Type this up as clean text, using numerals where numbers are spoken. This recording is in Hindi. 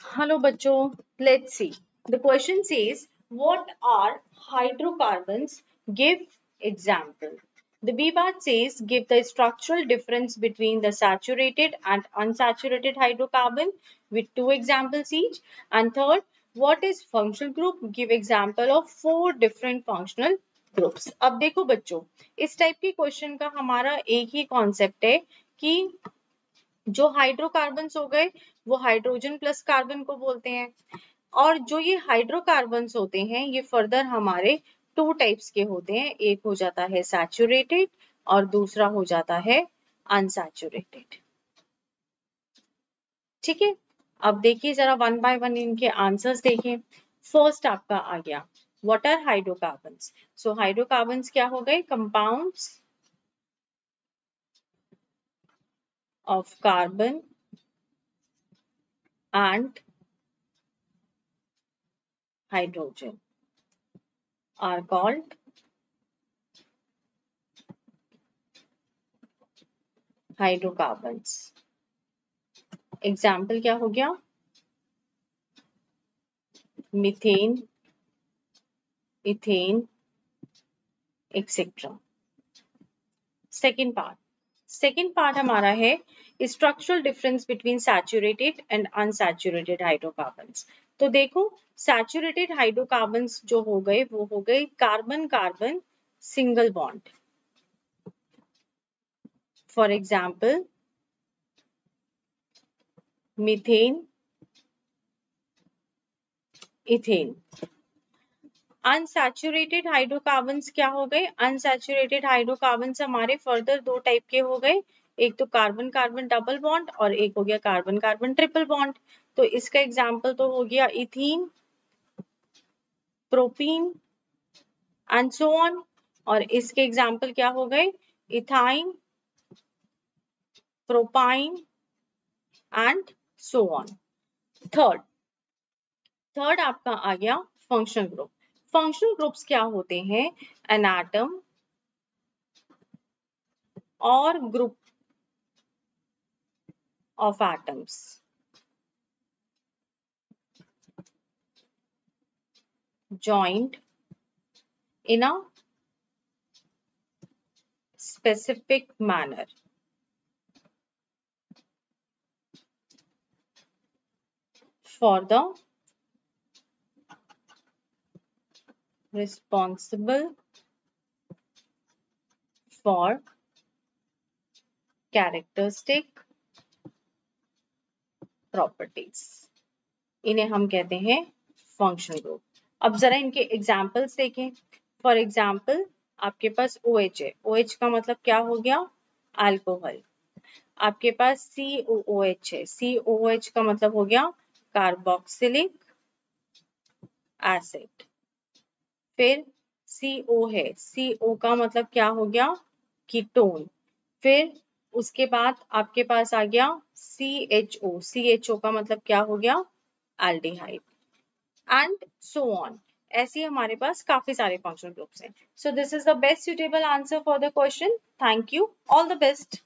Hello bachcho, let's see. The question says, what are hydrocarbons? Give example. The B part says, give the structural difference between the saturated and unsaturated hydrocarbon with two examples each. And third, what is functional group? Give example of four different functional groups. अब देखो बच्चों, इस टाइप के क्वेश्चन का हमारा एक ही कॉन्सेप्ट है कि जो हाइड्रोकार्बन्स हो गए वो हाइड्रोजन प्लस कार्बन को बोलते हैं, और जो ये हाइड्रोकार्बन्स होते हैं ये फर्दर हमारे टू टाइप्स के होते हैं, एक हो जाता है सैचुरेटेड और दूसरा हो जाता है अनसैचुरेटेड। ठीक है, अब देखिए जरा वन बाय वन इनके आंसर्स देखें। फर्स्ट आपका आ गया, what are hydrocarbons? So hydrocarbons क्या हो गए? Compounds of carbon and hydrogen are called hydrocarbons. Example क्या हो गया? Methane, ethane, etcetera. Second part हमारा है structural difference between saturated and unsaturated hydrocarbons. तो देखो, सैचुरेटेड हाइड्रोकार्बन्स जो हो गए वो हो गए carbon carbon single bond. For example methane, ethane. Unsaturated hydrocarbons क्या हो गए? अनसैचुरेटेड हाइड्रोकार्बन्स हमारे फर्दर दो टाइप के हो गए, एक तो कार्बन कार्बन डबल बॉन्ड और एक हो गया कार्बन कार्बन ट्रिपल बॉन्ड। तो इसका एग्जाम्पल तो हो गया ethene, propene and so on, और इसके एग्जाम्पल क्या हो गए? Ethyne, propyne and so on. Third आपका आ गया फंक्शनल ग्रुप। फंक्शनल ग्रुप्स क्या होते हैं? एन एटम और group of atoms joined in a specific manner for the responsible for characteristic properties, इन्हें हम कहते हैं फंक्शनल ग्रुप। अब जरा इनके एग्जाम्पल्स देखें। फॉर एग्जाम्पल आपके पास OH है, OH का मतलब क्या हो गया? अल्कोहल। आपके पास COOH है, COOH का मतलब हो गया कार्बोक्सिलिक एसिड। फिर CO है, CO का मतलब क्या हो गया? कीटोन। फिर उसके बाद आपके पास आ गया CHO, CHO का मतलब क्या हो गया? Aldehyde and so on. ऐसे हमारे पास काफी सारे फंक्शनल ग्रुप्स हैं। So this is the best suitable answer for the question. Thank you, all the best.